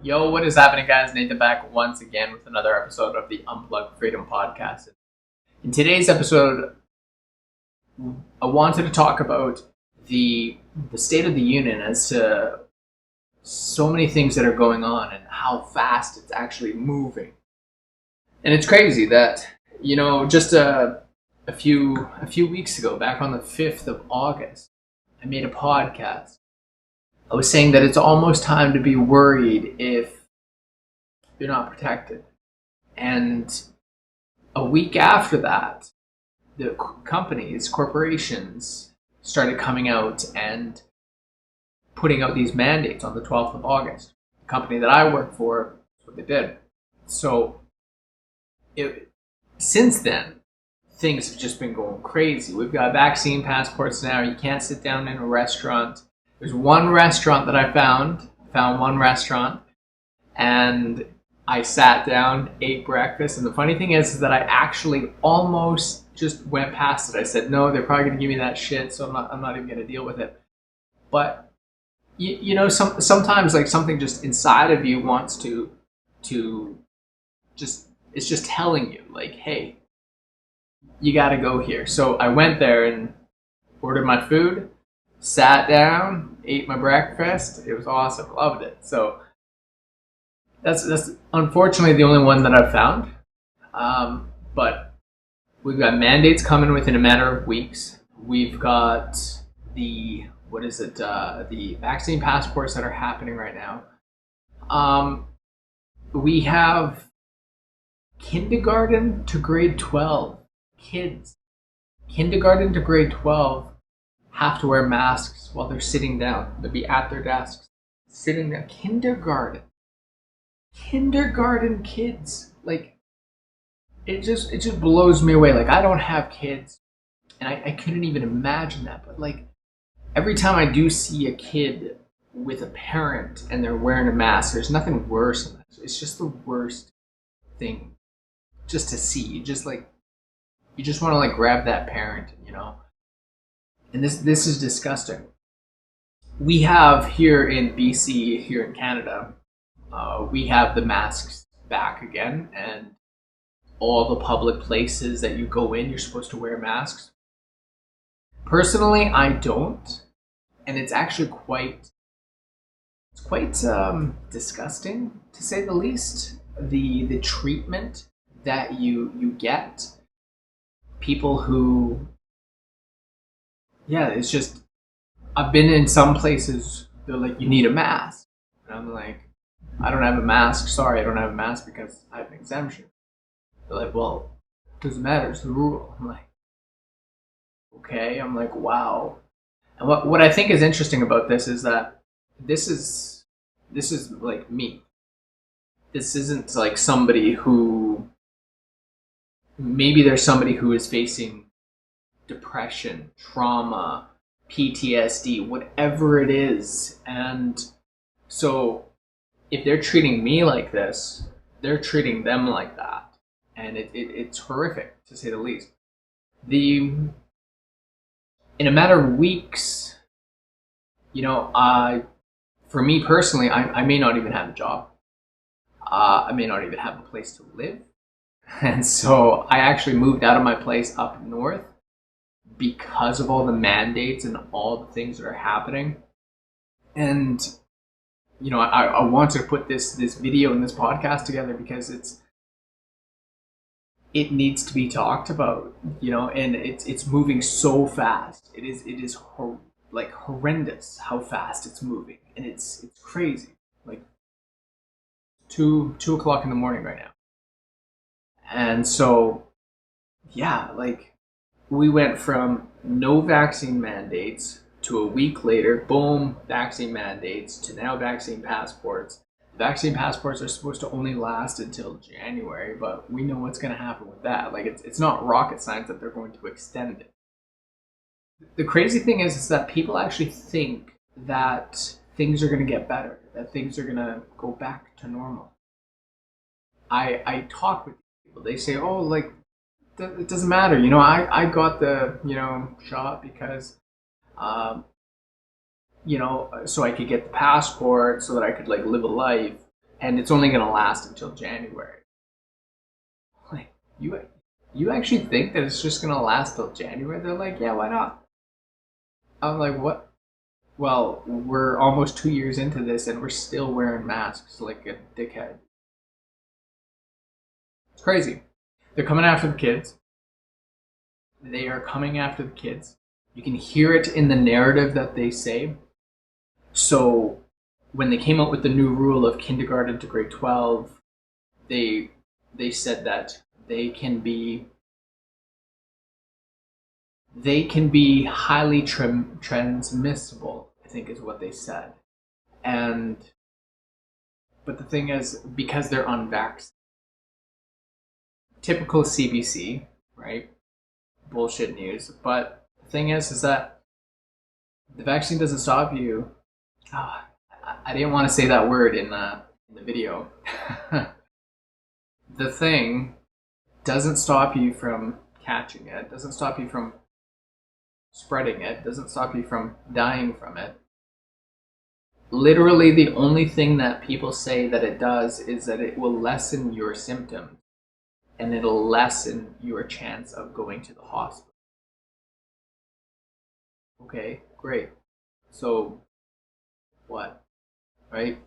Yo, what is happening, guys? Nathan back once again with another episode of the Unplugged Freedom Podcast. In today's episode, I wanted to talk about the state of the union as to so many things that are going on and how fast it's actually moving. And it's crazy that just a few weeks ago, back on the 5th of August, I made a podcast. I was saying that it's almost time to be worried if you're not protected. And a week after that, the corporations started coming out and putting out these mandates on the 12th of August. The company that I work for, that's what they did. So since then, things have just been going crazy. We've got vaccine passports now. You can't sit down in a restaurant. There's one restaurant that I found one restaurant, and I sat down, ate breakfast, and the funny thing is that I actually almost just went past it. I said, no, they're probably going to give me that shit, so I'm not even going to deal with it. But, sometimes like something just inside of you wants to it's just telling you, like, hey, you got to go here. So I went there and ordered my food, sat down, ate my breakfast. It was awesome. Loved it. So that's unfortunately the only one that I've found. But we've got mandates coming within a matter of weeks. We've got the vaccine passports that are happening right now. We have kindergarten to grade 12 kids. Kindergarten to grade 12 have to wear masks while they're sitting down. They'll be at their desks, sitting there. Kindergarten kids. Like, it just blows me away. Like, I don't have kids, and I couldn't even imagine that. But like, every time I do see a kid with a parent and they're wearing a mask, there's nothing worse than that. It's just the worst thing just to see. You just want to like grab that parent, And this is disgusting. We have here in BC, here in Canada, we have the masks back again, and all the public places that you go in, you're supposed to wear masks. Personally, I don't, and it's actually quite disgusting, to say the least. The treatment that you get, people who, it's just, I've been in some places, they're like, you need a mask. And I'm like, I don't have a mask. Sorry, I don't have a mask because I have an exemption. They're like, well, it doesn't matter. It's the rule. I'm like, okay. I'm like, wow. And what I think is interesting about this is that this is like me. This isn't like somebody who, maybe there's somebody who is facing depression, trauma, PTSD, whatever it is. And so if they're treating me like this, they're treating them like that. And it's horrific, to say the least. In a matter of weeks, for me personally, I may not even have a job. I may not even have a place to live. And so I actually moved out of my place up north because of all the mandates and all the things that are happening. And, I wanted to put this video and this podcast together because it needs to be talked about, and it's moving so fast. It is horrendous how fast it's moving, and it's crazy. Like 2 o'clock in the morning right now. And so, like, we went from no vaccine mandates to a week later, boom, vaccine mandates, to now vaccine passports. Vaccine passports are supposed to only last until January, but we know what's going to happen with that. Like, it's not rocket science that they're going to extend it. The crazy thing is that people actually think that things are going to get better, that things are going to go back to normal. I talk with people. They say, oh, like, it doesn't matter. I got the, shot because so I could get the passport so that I could like live a life. and it's only going to last until January. Like, you actually think that it's just going to last till January? They're like, yeah, why not? I'm like, what? Well, we're almost 2 years into this and we're still wearing masks like a dickhead. It's crazy. They're coming after the kids. They are coming after the kids. You can hear it in the narrative that they say. So when they came out with the new rule of kindergarten to grade 12, they said that they can be highly transmissible, I think is what they said. But the thing is, because they're unvaxxed, typical CBC, right? Bullshit news. But the thing is that the vaccine doesn't stop you. Oh, I didn't want to say that word in the video. The thing doesn't stop you from catching it, doesn't stop you from spreading it, doesn't stop you from dying from it. Literally, the only thing that people say that it does is that it will lessen your symptoms and it'll lessen your chance of going to the hospital. Okay, great. So, what? Right?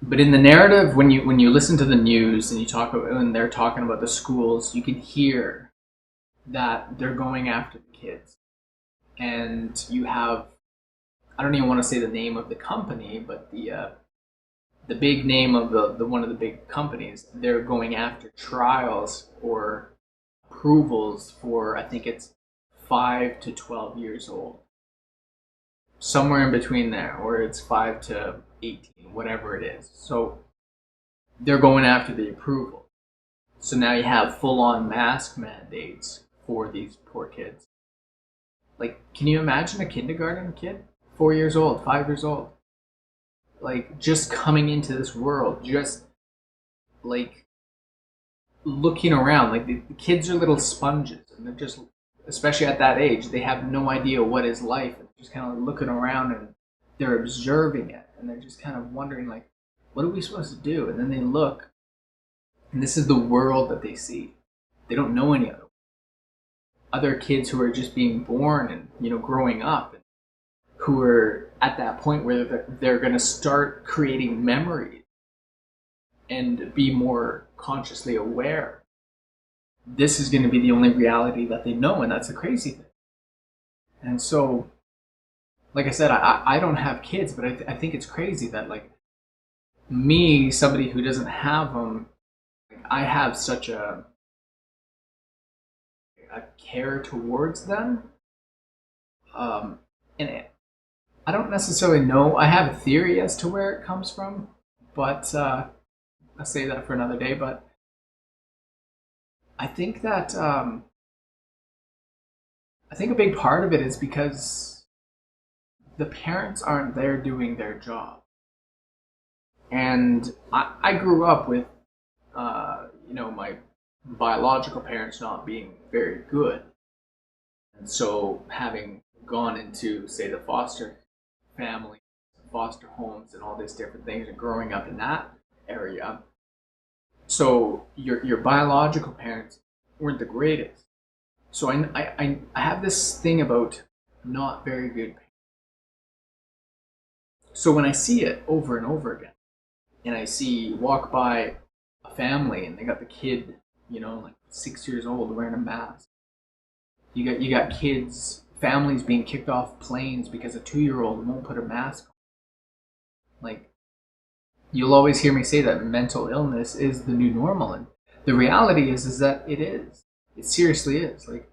But in the narrative, when you listen to the news and when they're talking about the schools, you can hear that they're going after the kids. And you have, I don't even want to say the name of the company, but the big name of the one of the big companies, they're going after trials or approvals for, I think it's 5 to 12 years old. Somewhere in between there, or it's 5 to 18, whatever it is. So they're going after the approval. So now you have full-on mask mandates for these poor kids. Like, can you imagine a kindergarten kid? 4 years old, 5 years old. Like, just coming into this world, just, like, looking around. Like, the kids are little sponges, and they're just, especially at that age, they have no idea what is life. And just kind of looking around, and they're observing it, and they're just kind of wondering, like, what are we supposed to do? And then they look, and this is the world that they see. They don't know any other kids who are just being born and, you know, growing up, and who are at that point where they're going to start creating memories and be more consciously aware. This is going to be the only reality that they know, and that's a crazy thing. And so, like I said, I don't have kids, but I think it's crazy that, like, me, somebody who doesn't have them, like, I have such a care towards them. I don't necessarily know. I have a theory as to where it comes from, but I'll say that for another day. But I think that I think a big part of it is because the parents aren't there doing their job. And I grew up with, my biological parents not being very good. And so having gone into, say, the foster family, foster homes, and all these different things, and growing up in that area, so your biological parents weren't the greatest. So I have this thing about not very good parents. So when I see it over and over again, and I see walk by a family and they got the kid, like 6 years old wearing a mask. You got kids, families being kicked off planes because a 2-year-old won't put a mask on. Like, you'll always hear me say that mental illness is the new normal, and the reality is that it is. It seriously is. Like,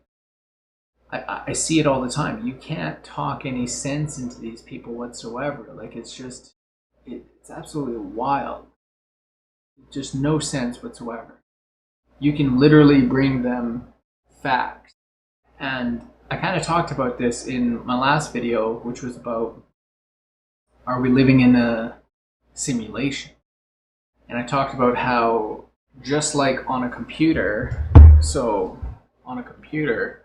I see it all the time. You can't talk any sense into these people whatsoever. Like, it's absolutely wild. Just no sense whatsoever. You can literally bring them facts. And I kind of talked about this in my last video, which was about, are we living in a simulation? And I talked about how, just like on a computer, so on a computer,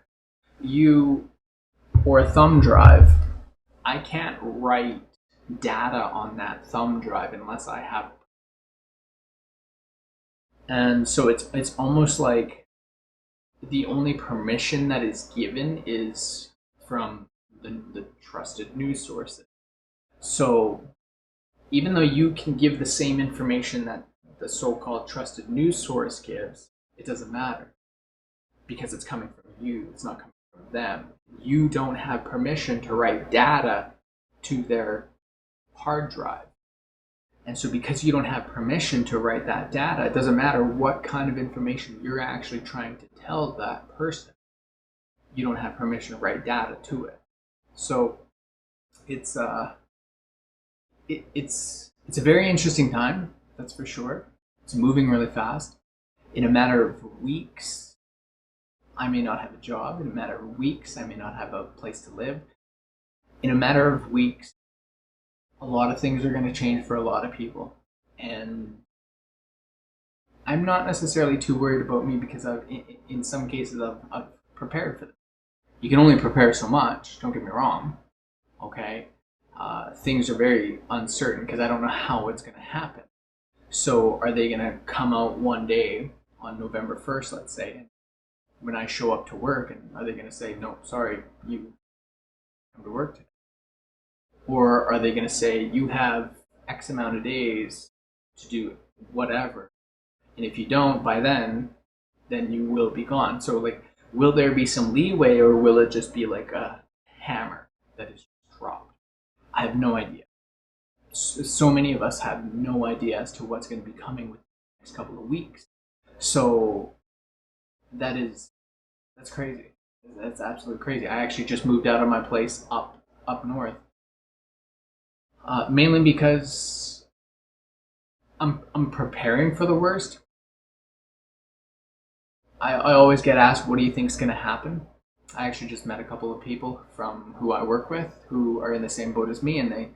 or a thumb drive, I can't write data on that thumb drive unless I have it. And so it's almost like the only permission that is given is from the trusted news sources. So even though you can give the same information that the so-called trusted news source gives, it doesn't matter because it's coming from you. It's not coming from them. You don't have permission to write data to their hard drive. And so because you don't have permission to write that data, it doesn't matter what kind of information you're actually trying to tell that person. You don't have permission to write data to it. So it's it's a very interesting time, that's for sure. It's moving really fast. In a matter of weeks, I may not have a job. In a matter of weeks, I may not have a place to live. In a matter of weeks, a lot of things are going to change for a lot of people. And I'm not necessarily too worried about me because in some cases, I've prepared for this. You can only prepare so much, don't get me wrong, okay? Things are very uncertain because I don't know how it's going to happen. So are they going to come out one day on November 1st, let's say, when I show up to work, and are they going to say, no, sorry, you come to work today? Or are they going to say, you have X amount of days to do whatever, and if you don't by then you will be gone. So like, will there be some leeway, or will it just be like a hammer that is dropped? I have no idea. So many of us have no idea as to what's going to be coming with the next couple of weeks. So that's crazy. That's absolutely crazy. I actually just moved out of my place up north, mainly because I'm preparing for the worst. I always get asked, what do you think is going to happen? I actually just met a couple of people from who I work with who are in the same boat as me, and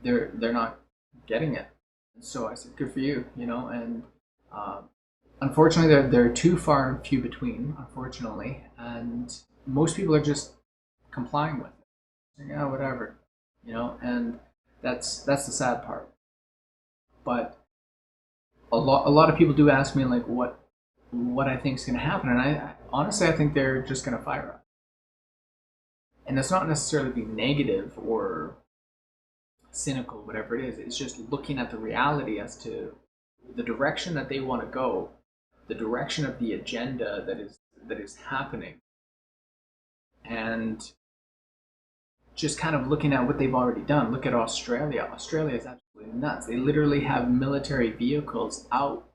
they're not getting it. So I said, good for you, and unfortunately they're too far and few between, unfortunately, and most people are just complying with it. Saying, yeah, whatever, and that's the sad part. But a lot of people do ask me like what I think is going to happen, and I honestly I think they're just going to fire us. And that's not necessarily being negative or cynical, whatever it is. It's just looking at the reality as to the direction that they want to go, the direction of the agenda that is happening, and just kind of looking at what they've already done. Look at Australia. Australia is absolutely nuts. They literally have military vehicles out.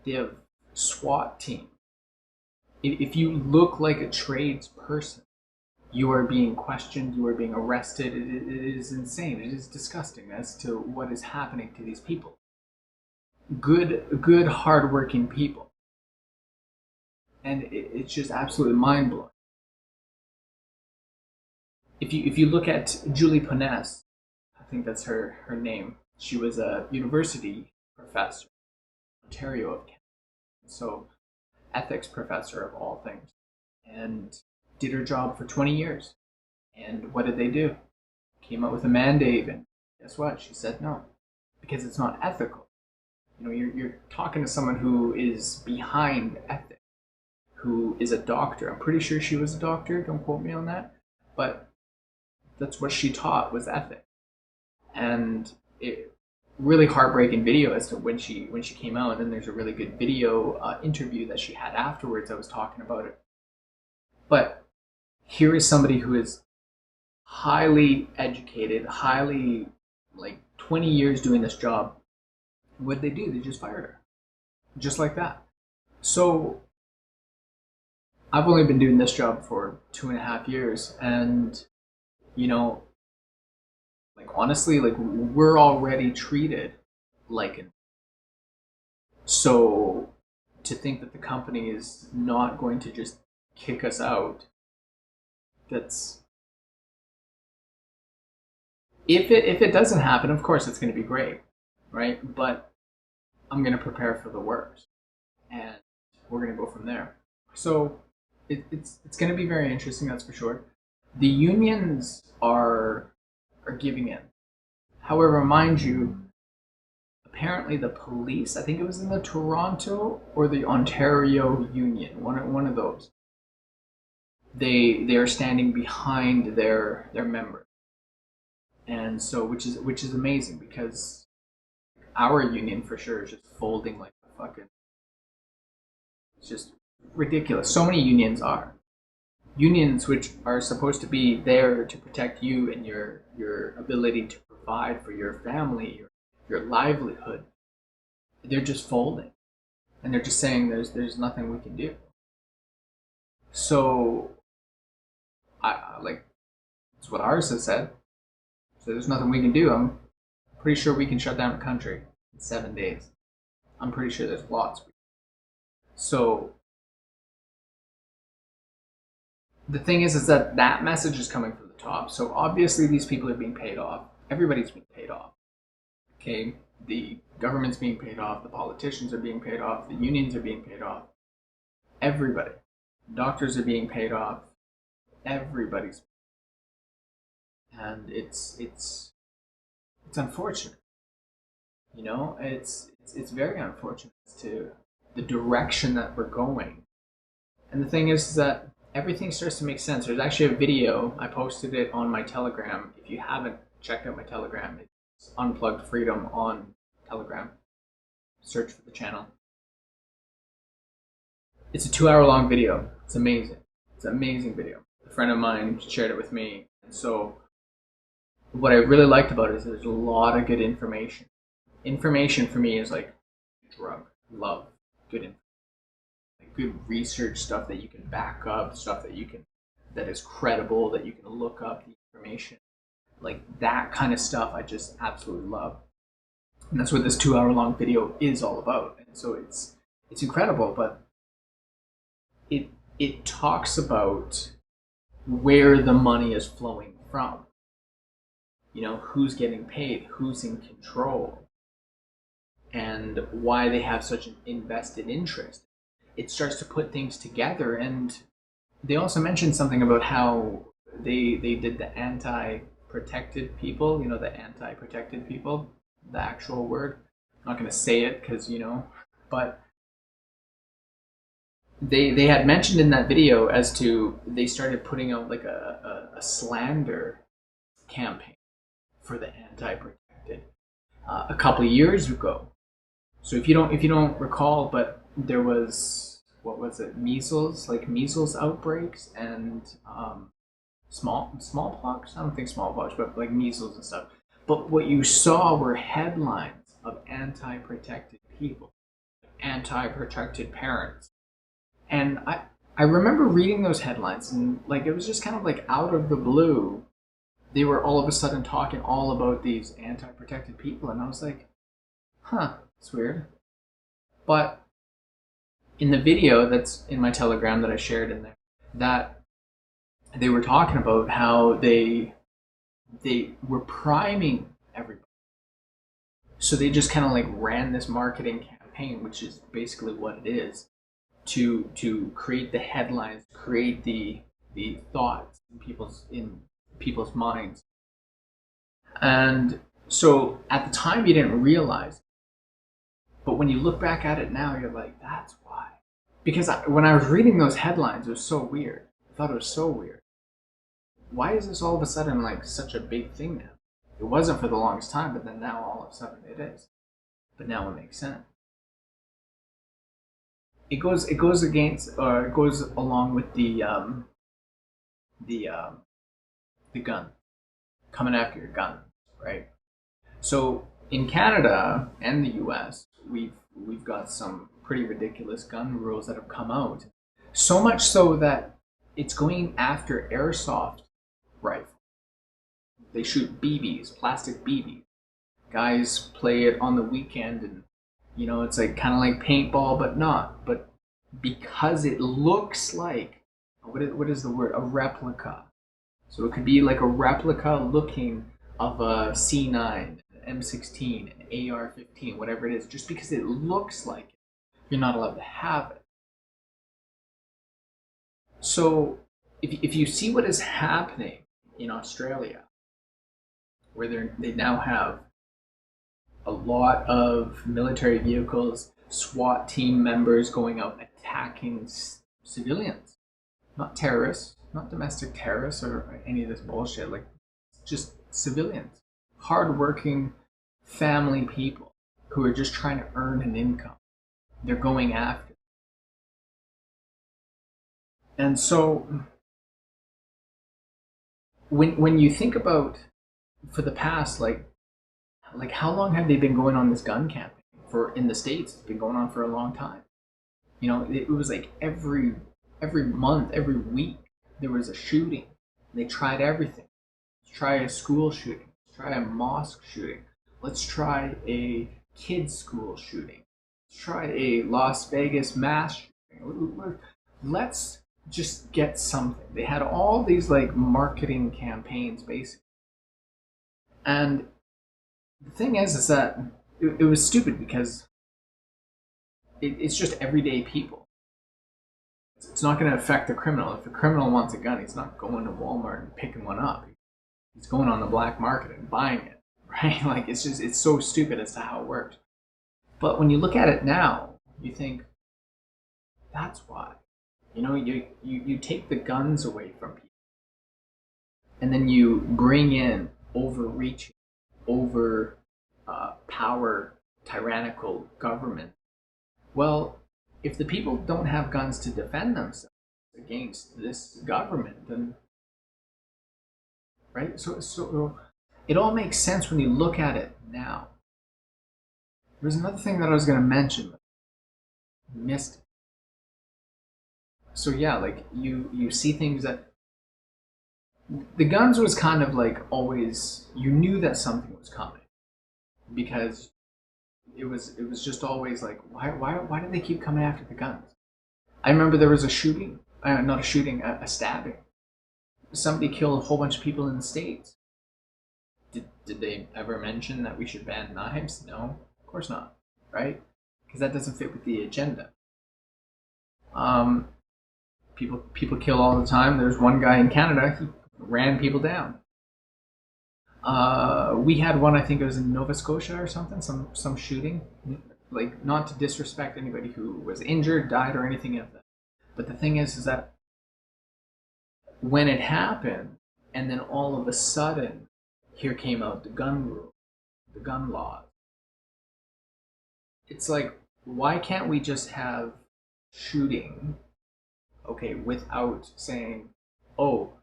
They have SWAT team. If you look like a tradesperson, you are being questioned, you are being arrested. It is insane. It is disgusting as to what is happening to these people. Good, hardworking people. And it's just absolutely mind-blowing. If you look at Julie Ponesse, I think that's her name. She was a university professor, Ontario of Canada. So ethics professor of all things, and did her job for 20 years. And what did they do? Came up with a mandate, and guess what? She said no, because it's not ethical. You're talking to someone who is behind ethics, who is a doctor. I'm pretty sure she was a doctor. Don't quote me on that, but that's what she taught, was ethics. And it really heartbreaking video as to when she came out, and then there's a really good video interview that she had afterwards that was talking about it. But here is somebody who is highly educated, highly, like 20 years doing this job. What did they do? They just fired her, just like that. So I've only been doing this job for 2.5 years, and like honestly, like we're already treated like an. So to think that the company is not going to just kick us out, that's, if it doesn't happen, of course it's going to be great, right? But I'm going to prepare for the worst, and we're going to go from there. So it's going to be very interesting, that's for sure. The unions are giving in, However, mind you, apparently the police, I think it was in the Toronto or the Ontario Union, one of those, they are standing behind their members. And so which is amazing, because our union for sure is just folding like a fucking, it's just ridiculous. So many unions are. Unions which are supposed to be there to protect you and your ability to provide for your family, your livelihood, they're just folding, and they're just saying there's nothing we can do. So like, that's what ours has said. So there's nothing we can do. I'm pretty sure we can shut down the country in 7 days. I'm pretty sure there's lots. So the thing is that that message is coming from the top. So obviously these people are being paid off. Everybody's being paid off. Okay, the government's being paid off. The politicians are being paid off. The unions are being paid off. Everybody. Doctors are being paid off. Everybody's, and it's unfortunate. You know, it's very unfortunate to the direction that we're going. And the thing is that everything starts to make sense. There's actually a video, I posted it on my Telegram. If you haven't checked out my Telegram, it's Unplugged Freedom on Telegram. Search for the channel. It's a 2 hour long video. It's amazing. It's an amazing video. A friend of mine shared it with me. And so what I really liked about it is there's a lot of good information. Information for me is like a drug. Love good information. Like good research stuff that you can back up, stuff that is credible, that you can look up the information. Like that kind of stuff I just absolutely love. And that's what this 2 hour long video is all about. And so it's incredible, but it talks about where the money is flowing from. You know, who's getting paid, who's in control, and why they have such an invested interest. It starts to put things together, and they also mentioned something about how they did the anti-protected people, you know, the anti-protected people, the actual word. I'm not going to say it because, you know, but they had mentioned in that video as to they started putting out like a slander campaign for the anti-protected a couple of years ago. So if you don't recall, but there was, what was it, measles outbreaks and smallpox. I don't think smallpox, but like measles and stuff. But what you saw were headlines of anti-protected people, anti-protected parents. And I remember reading those headlines, and like it was just kind of like out of the blue, they were all of a sudden talking all about these anti-protected people, and I was like, huh, it's weird. But in the video that's in my Telegram that I shared in there, that they were talking about how they were priming everybody. So they just kind of like ran this marketing campaign, which is basically what it is, to create the headlines, create the thoughts in people's minds. And so at the time you didn't realize, but when you look back at it now, you're like, that's why. Because when I was reading those headlines, it was so weird. I thought it was so weird. Why is this all of a sudden like such a big thing now? It wasn't for the longest time, but then now all of a sudden it is. But now it makes sense. It goes along with the gun, coming after your gun, right? So in Canada and the US, we've got some pretty ridiculous gun rules that have come out. So much so that it's going after airsoft rifles. They shoot BBs, plastic BBs. Guys play it on the weekend, and you know, it's like kind of like paintball, but not. But because it looks like, what is the word? A replica. So it could be like a replica looking of a C9, an M16, an AR-15, whatever it is. Just because it looks like it, you're not allowed to have it. So if you see what is happening in Australia, where they now have a lot of military vehicles, SWAT team members going out attacking civilians, not terrorists, not domestic terrorists or any of this bullshit. Like just civilians, hardworking family people who are just trying to earn an income. They're going after. And so when you think about for the past like how long have they been going on this gun campaign for in the States? It's been going on for a long time. You know, it was like every month, every week there was a shooting. They tried everything. Let's try a school shooting. Let's try a mosque shooting. Let's try a kids school shooting. Let's try a Las Vegas mass shooting. Let's just get something. They had all these like marketing campaigns basically. And the thing is that it was stupid because it's just everyday people. It's not going to affect the criminal. If the criminal wants a gun, he's not going to Walmart and picking one up. He's going on the black market and buying it, right? Like it's so stupid as to how it works. But when you look at it now, you think that's why. You know, you take the guns away from people, and then you bring in overreaching, over power, tyrannical government. Well, if the people don't have guns to defend themselves against this government, then right. So it all makes sense when you look at it now. There's another thing that I was going to mention, but missed it. So yeah, like you see things that the guns was kind of like always you knew that something was coming because it was just always like why did they keep coming after the guns? I remember there was a shooting, not a shooting, a stabbing. Somebody killed a whole bunch of people in the States. Did they ever mention that we should ban knives? No, of course not, right? Because that doesn't fit with the agenda. People kill all the time. There's one guy in Canada, he ran people down. We had one, I think it was in Nova Scotia or something, some shooting. Like, not to disrespect anybody who was injured, died, or anything of that. But the thing is that when it happened, and then all of a sudden, here came out the gun rule, the gun laws. It's like, why can't we just have shooting, okay, without saying, oh,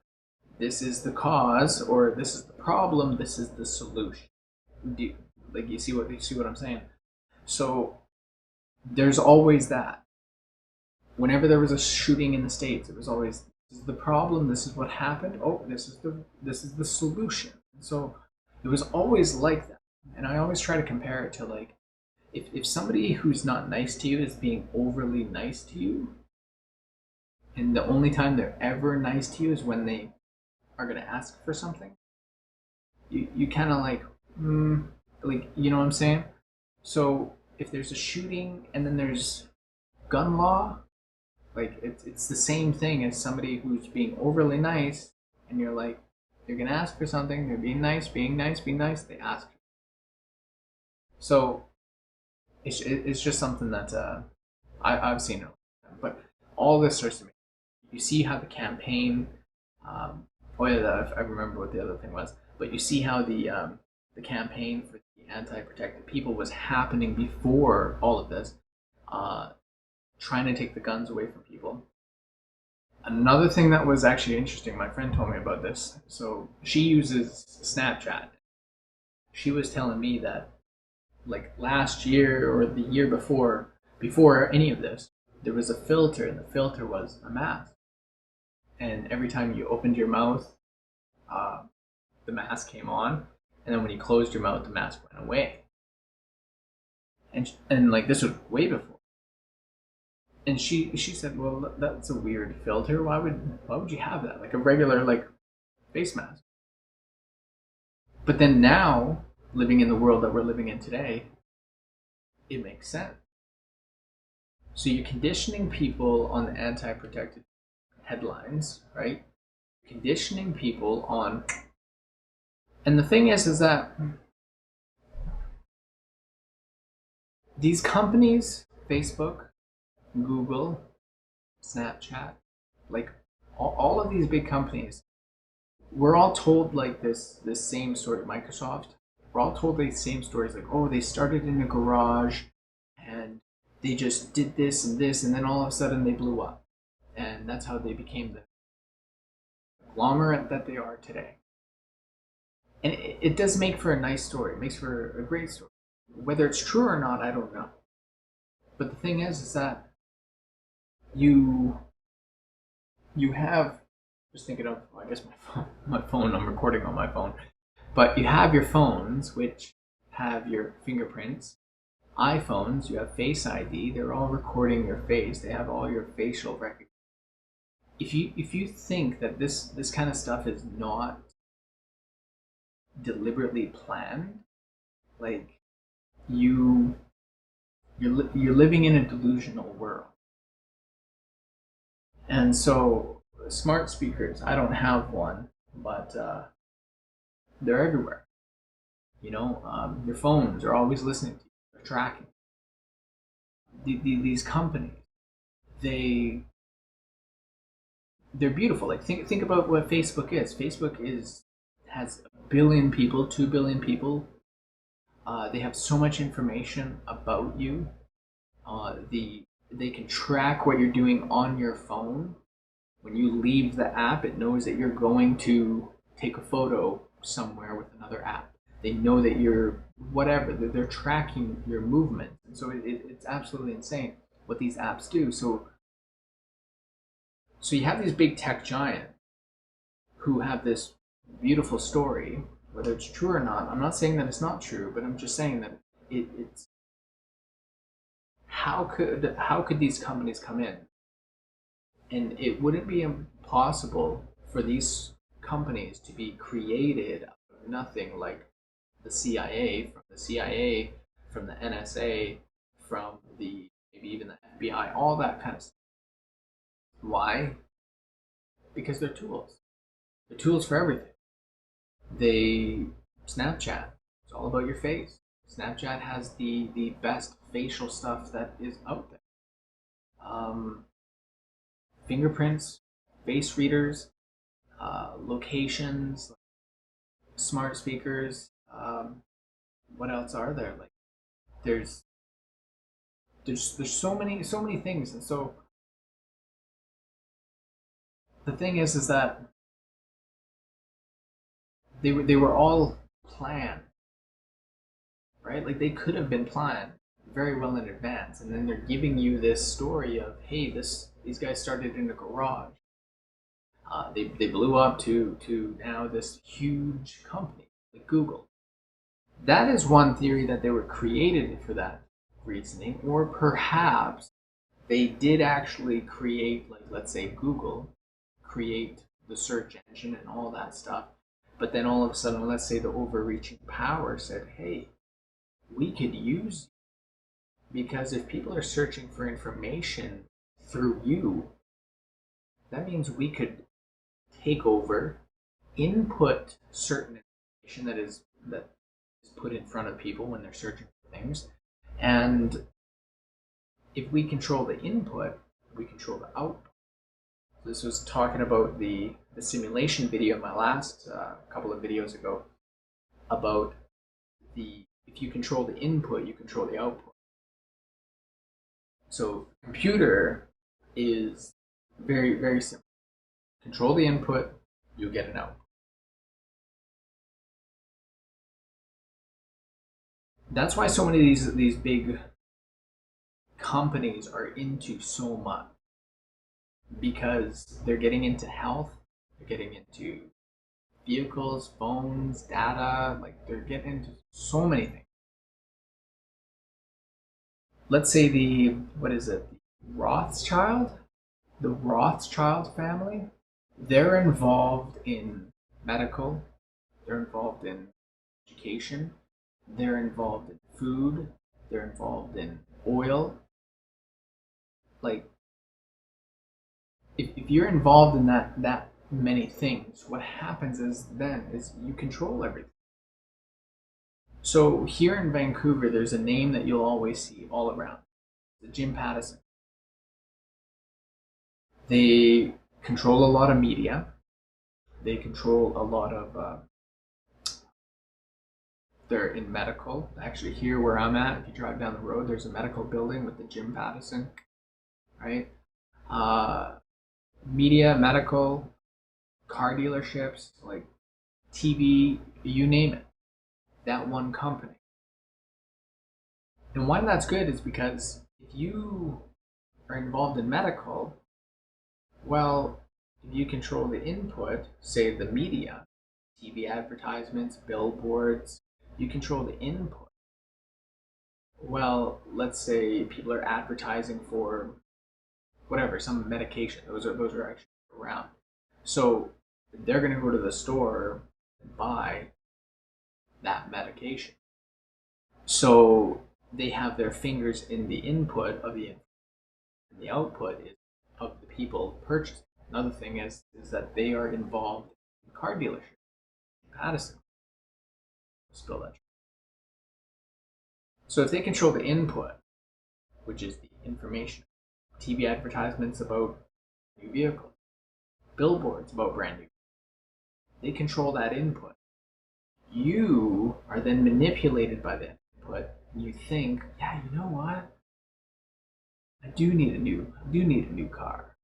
this is the cause, or this is the problem, this is the solution. You see what I'm saying? So there's always that. Whenever there was a shooting in the States, it was always, this is the problem, this is what happened, oh, this is the solution. So it was always like that. And I always try to compare it to like if somebody who's not nice to you is being overly nice to you, and the only time they're ever nice to you is when they are going to ask for something, you kind of like you know what I'm saying? So if there's a shooting and then there's gun law, like it's the same thing as somebody who's being overly nice, and you're like, they're going to ask for something, they're being nice, being nice, they ask. So it's just something that I've seen it. But all this starts to make, you see how the campaign, oh yeah, I remember what the other thing was, but you see how the campaign for the anti-protected people was happening before all of this, trying to take the guns away from people. Another thing that was actually interesting, my friend told me about this. So she uses Snapchat. She was telling me that like last year or the year before any of this, there was a filter, and the filter was a mask. And every time you opened your mouth, the mask came on, and then when you closed your mouth, the mask went away. And like this was way before. And she said, well, that's a weird filter. Why would you have that? Like a regular like face mask. But then now, living in the world that we're living in today, it makes sense. So you're conditioning people on the anti-protected headlines, right? Conditioning people on And the thing is that these companies, Facebook, Google, Snapchat, like all of these big companies, we're all told like this same story. Microsoft, we're all told these same stories like, oh, they started in a garage and they just did this and this, and then all of a sudden they blew up, and that's how they became the conglomerate that they are today. And it does make for a nice story. It makes for a great story. Whether it's true or not, I don't know. But the thing is that you you have, just thinking of, I guess my phone. I'm recording on my phone, but you have your phones which have your fingerprints. iPhones, you have Face ID. They're all recording your face. They have all your facial recognition. If you think that this kind of stuff is not deliberately planned, like you you're living in a delusional world. And so smart speakers, I don't have one, but they're everywhere. Your phones are always listening to you. They're tracking. These companies, they they're beautiful. Like think about what Facebook is. Facebook is has a billion people, 2 billion people. They have so much information about you. They can track what you're doing on your phone. When you leave the app, it knows that you're going to take a photo somewhere with another app. They know that you're whatever. They're tracking your movement. And so it's absolutely insane what these apps do. So you have these big tech giants who have this beautiful story, whether it's true or not. I'm not saying that it's not true, but I'm just saying that it's how could these companies come in, and it wouldn't be impossible for these companies to be created out of nothing, like the CIA, from the NSA, from the maybe even the FBI, all that kind of stuff. Why? Because they're tools. They're tools for everything. They Snapchat. It's all about your face. Snapchat has the best facial stuff that is out there. Um, Fingerprints, face readers, locations, smart speakers. What else are there? Like there's there's so many things, and so the thing is that they were all planned, right? Like they could have been planned very well in advance, and then they're giving you this story of, hey, these guys started in a garage. They blew up to now this huge company like Google. That is one theory, that they were created for that reasoning, or perhaps they did actually create, like let's say Google, create the search engine and all that stuff. But then all of a sudden, let's say the overreaching power said, hey, we could use you, because if people are searching for information through you, that means we could take over, input certain information that is put in front of people when they're searching for things, and if we control the input, we control the output. This was talking about the simulation video in my last couple of videos ago, about the if you control the input, you control the output. So computer is very, very simple. Control the input, you'll get an output. That's why so many of these big companies are into so much, because they're getting into health, they're getting into vehicles, phones, data, like they're getting into so many things. Let's say what is it, Rothschild, the Rothschild family, they're involved in medical, they're involved in education, they're involved in food, they're involved in oil. Like if you're involved in that many things, what happens is then is you control everything. So here in Vancouver, there's a name that you'll always see all around. The Jim Pattison. They control a lot of media. They control a lot of. They're in medical. Actually, here where I'm at, if you drive down the road, there's a medical building with the Jim Pattison, right? Uh, Media, medical, car dealerships, like TV, you name it. That one company. And why that's good is because if you are involved in medical, well, if you control the input, say the media, TV advertisements, billboards, you control the input. Well, let's say people are advertising for whatever, some medication. Those are actually around. So they're going to go to the store and buy that medication. So they have their fingers in the input of the and the output is of the people purchasing. Another thing is that they are involved in car dealership. Pattison. Spill that. So if they control the input, which is the information, TV advertisements about new vehicles, billboards about brand new, they control that input. You are then manipulated by that input, and you think, yeah, you know what? I do need a new car.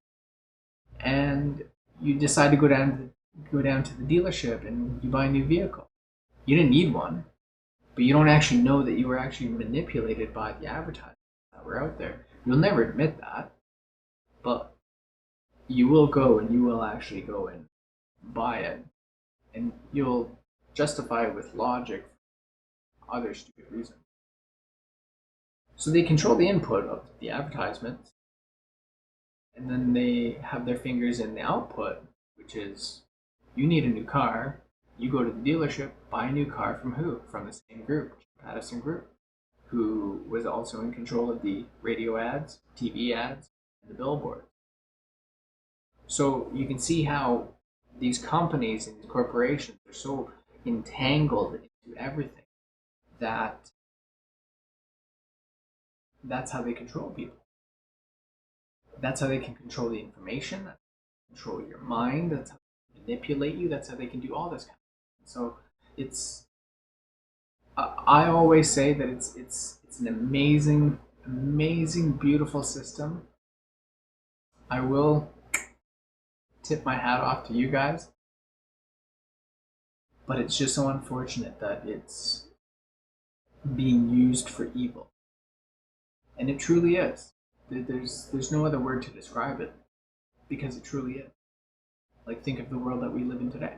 And you decide to go down to the dealership and you buy a new vehicle. You didn't need one, but you don't actually know that you were actually manipulated by the advertisements that were out there. You'll never admit that, but you will go and you will actually go and buy it, and you'll justify it with logic for other stupid reasons. So they control the input of the advertisements, and then they have their fingers in the output, which is you need a new car. You go to the dealership, buy a new car from who? From the same group, Pattison Group, who was also in control of the radio ads, TV ads, and the billboard. So you can see how these companies and these corporations are so entangled into everything that that's how they control people. That's how they can control the information, that's how they control your mind, that's how they manipulate you, that's how they can do all this kind of thing. So it's I always say that it's an amazing, beautiful system. I will tip my hat off to you guys, but it's just so unfortunate that it's being used for evil, and it truly is. There's no other word to describe it, because it truly is. Like, think of the world that we live in today.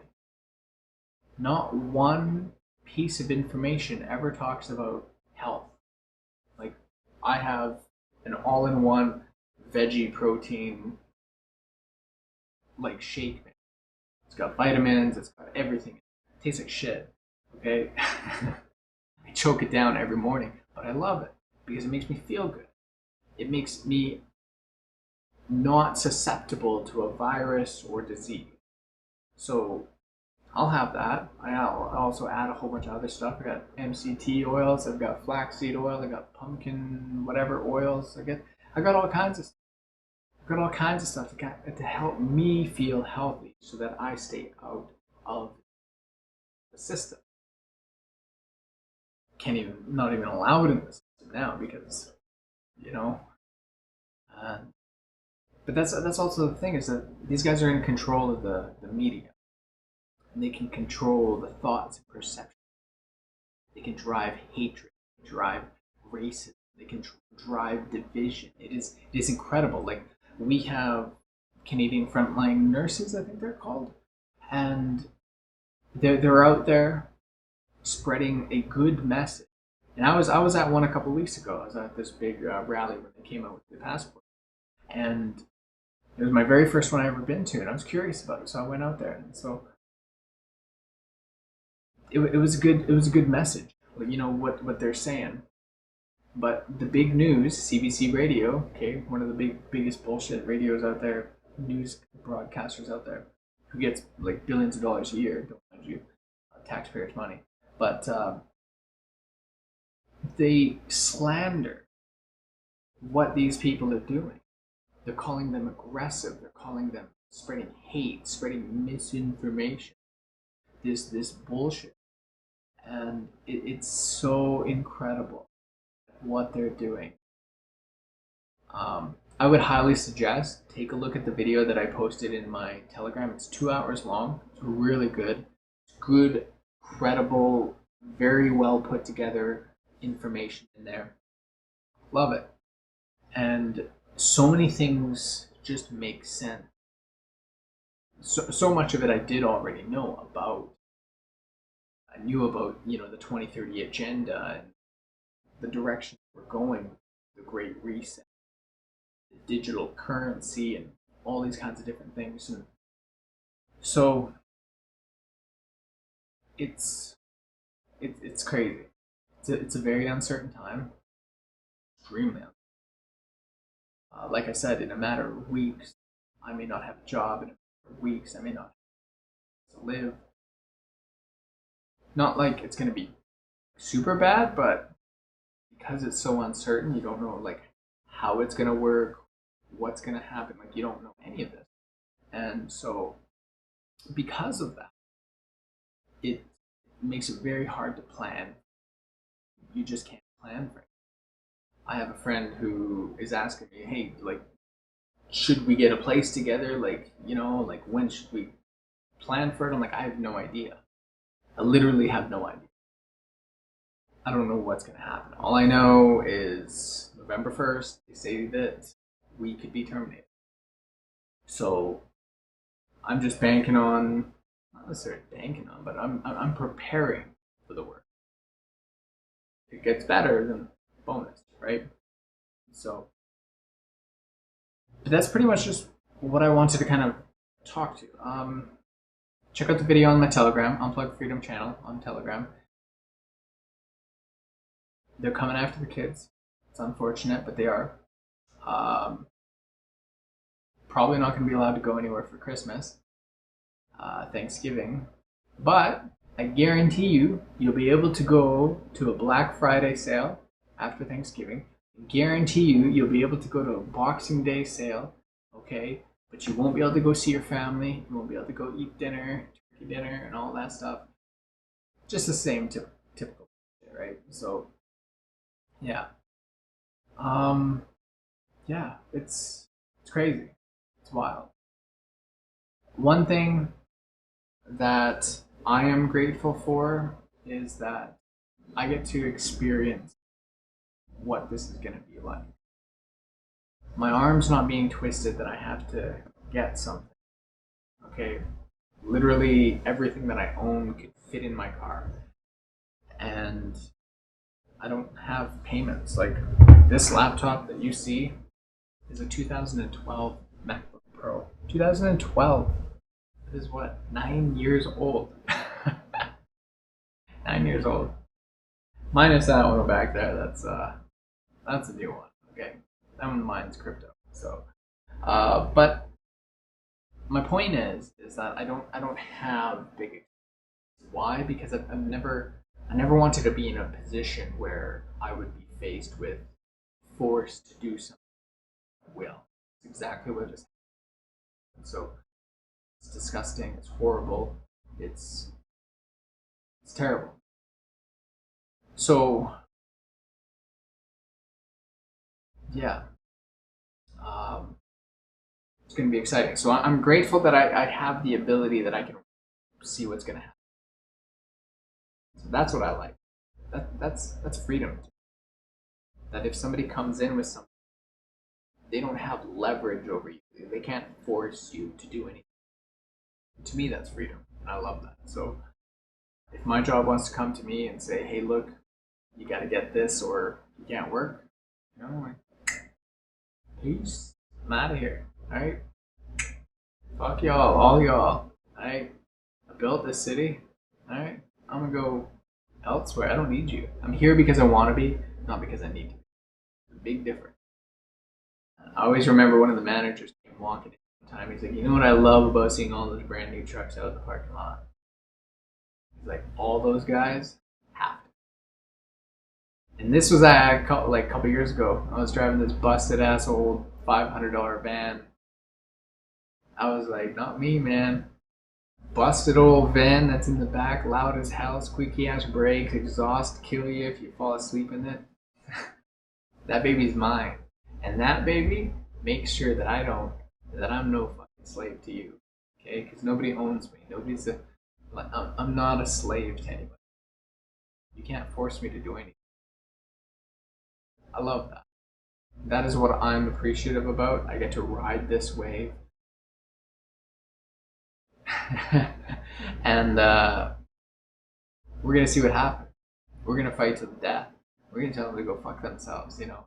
Not one piece of information ever talks about health. Like, I have an all-in-one veggie protein like shake. It's got vitamins, it's got everything. It tastes like shit. Okay? I choke it down every morning, but I love it because it makes me feel good. It makes me not susceptible to a virus or disease. So I'll have that. I'll also add a whole bunch of other stuff. I got MCT oils, I've got flaxseed oil, I got pumpkin whatever oils. I got all kinds of stuff. I've got all kinds of stuff to help me feel healthy so that I stay out of the system. Not even allow it in the system now because, you know. But that's also the thing, is that these guys are in control of the media. And they can control the thoughts and perceptions. They can drive hatred, drive racism, they can drive division. It is incredible. Like, we have Canadian frontline nurses, I think they're called, and they're out there spreading a good message. And I was at one a couple of weeks ago. I was at this big rally when they came out with the passport, and it was my very first one I ever been to, and I was curious about it, so I went out there. And so it was a good message. You know what they're saying. But the big news, CBC Radio, okay, one of the biggest bullshit radios out there, news broadcasters out there, who gets like billions of dollars a year, don't mind you, taxpayers' money. But they slander what these people are doing. They're calling them aggressive. They're calling them spreading hate, spreading misinformation. This bullshit, and it's so incredible what they're doing. I would highly suggest take a look at the video that I posted in my Telegram. It's 2 hours long. It's really good. It's good, credible, very well put together information in there. Love it. And so many things just make sense. So much of it I did already know about. I knew about, the 2030 agenda and the direction we're going, the Great Reset, the digital currency, and all these kinds of different things. And so it's crazy. It's a very uncertain time, extremely. Like I said, in a matter of weeks, I may not have a job. In a matter of weeks, I may not have to live. Not like it's gonna be super bad, but because it's so uncertain, you don't know like how it's gonna work, what's gonna happen. Like you don't know any of this, and so because of that, it makes it very hard to plan. You just can't plan for it. I have a friend who is asking me, "Hey, like, should we get a place together? Like, like when should we plan for it?" I'm like, I have no idea. I literally have no idea. I don't know what's going to happen. All I know is November 1st, they say that we could be terminated. So I'm just banking on, not necessarily banking on, but I'm preparing for the worst. If it gets better, then bonus, right? So, but that's pretty much just what I wanted to kind of talk to. Check out the video on my Telegram, Unplugged Freedom channel on Telegram. They're coming after the kids. It's unfortunate, but they are. Probably not going to be allowed to go anywhere for Christmas, Thanksgiving, but I guarantee you'll be able to go to a Black Friday sale after Thanksgiving. I guarantee you'll be able to go to a Boxing Day sale, okay? But you won't be able to go see your family. You won't be able to go eat dinner, turkey dinner, and all that stuff. Just the same typical shit, right? So, yeah. Yeah, it's crazy. It's wild. One thing that I am grateful for is that I get to experience what this is going to be like. My arm's not being twisted that I have to get something. Okay, literally everything that I own could fit in my car. And I don't have payments. Like this laptop that you see is a 2012 MacBook Pro. 2012. It is what? 9 years old. 9 years old. Minus that one back there. That's a new one. Okay, that one mine's crypto. So, but my point is that I don't have big. Why? Because I never wanted to be in a position where I would be faced with forced to do something. Will. It's exactly what just happened. So it's disgusting. It's horrible. It's terrible. So yeah, it's going to be exciting. So I'm grateful that I have the ability that I can see what's going to happen. So that's what I like. That's freedom. That if somebody comes in with something, they don't have leverage over you. They can't force you to do anything. To me, that's freedom, and I love that. So if my job wants to come to me and say, "Hey, look, you got to get this, or you can't work," like, peace. I'm out of here. All right. Fuck y'all, all y'all. All right. I built this city. All right. I'm gonna go elsewhere. I don't need you. I'm here because I want to be, not because I need to. It's a big difference. I always remember one of the managers came walking in one time. He's like, "You know what I love about seeing all those brand new trucks out of the parking lot?" He's like, "All those guys have to." And this was like a couple years ago. I was driving this busted ass old $500 van. I was like, not me, man. Busted old van that's in the back, loud as hell, squeaky ass brakes, exhaust kill you if you fall asleep in it. That baby's mine, and that baby makes sure that I'm no fucking slave to you, okay? Because nobody owns me. I'm not a slave to anybody. You can't force me to do anything. I love that. That is what I'm appreciative about. I get to ride this wave. And we're gonna see what happens. We're gonna fight to the death. We're gonna tell them to go fuck themselves, you know.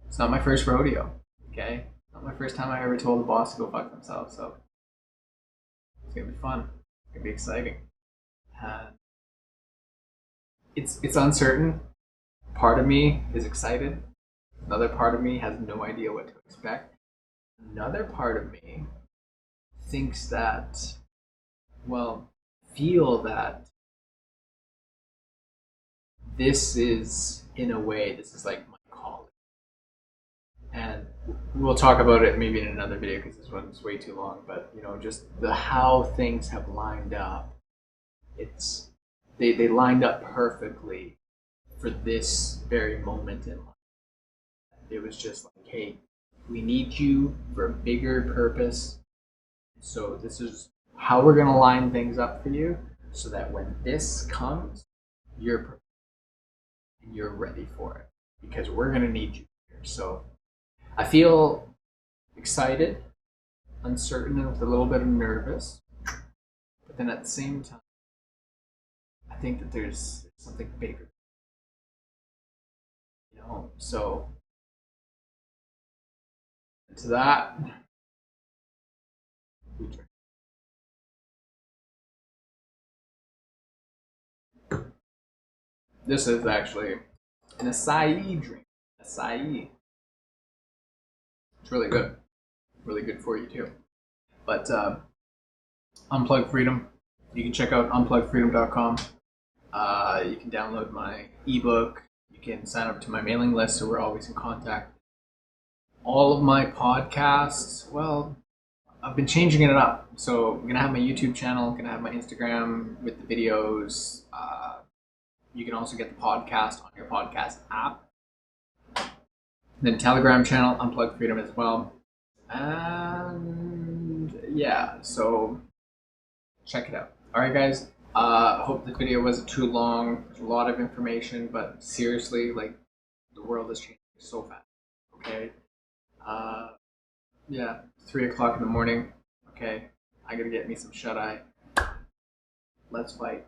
It's not my first rodeo, okay? It's not my first time I ever told the boss to go fuck themselves, so it's gonna be fun. It's gonna be exciting. Uh, it's uncertain. Part of me is excited. Another part of me has no idea what to expect. Another part of me thinks that, well, feel that this is, in a way, this is like my calling. And we'll talk about it maybe in another video because this one's way too long. But you know, just how things have lined up. It's they lined up perfectly for this very moment in life. It was just like, hey, we need you for a bigger purpose. So this is how we're gonna line things up for you, so that when this comes, you're prepared and you're ready for it because we're gonna need you here. So I feel excited, uncertain, and with a little bit of nervous. But then at the same time, I think that there's something bigger, you know. So to that, we drink. This is actually an acai drink. Acai. It's really good for you too. But Unplugged Freedom. You can check out unpluggedfreedom.com. You can download my ebook. You can sign up to my mailing list so we're always in contact. All of my podcasts, well, I've been changing it up. So I'm going to have my YouTube channel, I'm going to have my Instagram with the videos. You can also get the podcast on your podcast app. Then Telegram channel, Unplugged Freedom as well. And yeah, so check it out. All right, guys. Hope the video wasn't too long. There's a lot of information, but seriously, like, the world is changing so fast. Okay. Yeah, 3 o'clock in the morning. Okay, I gotta get me some shut eye. Let's fight.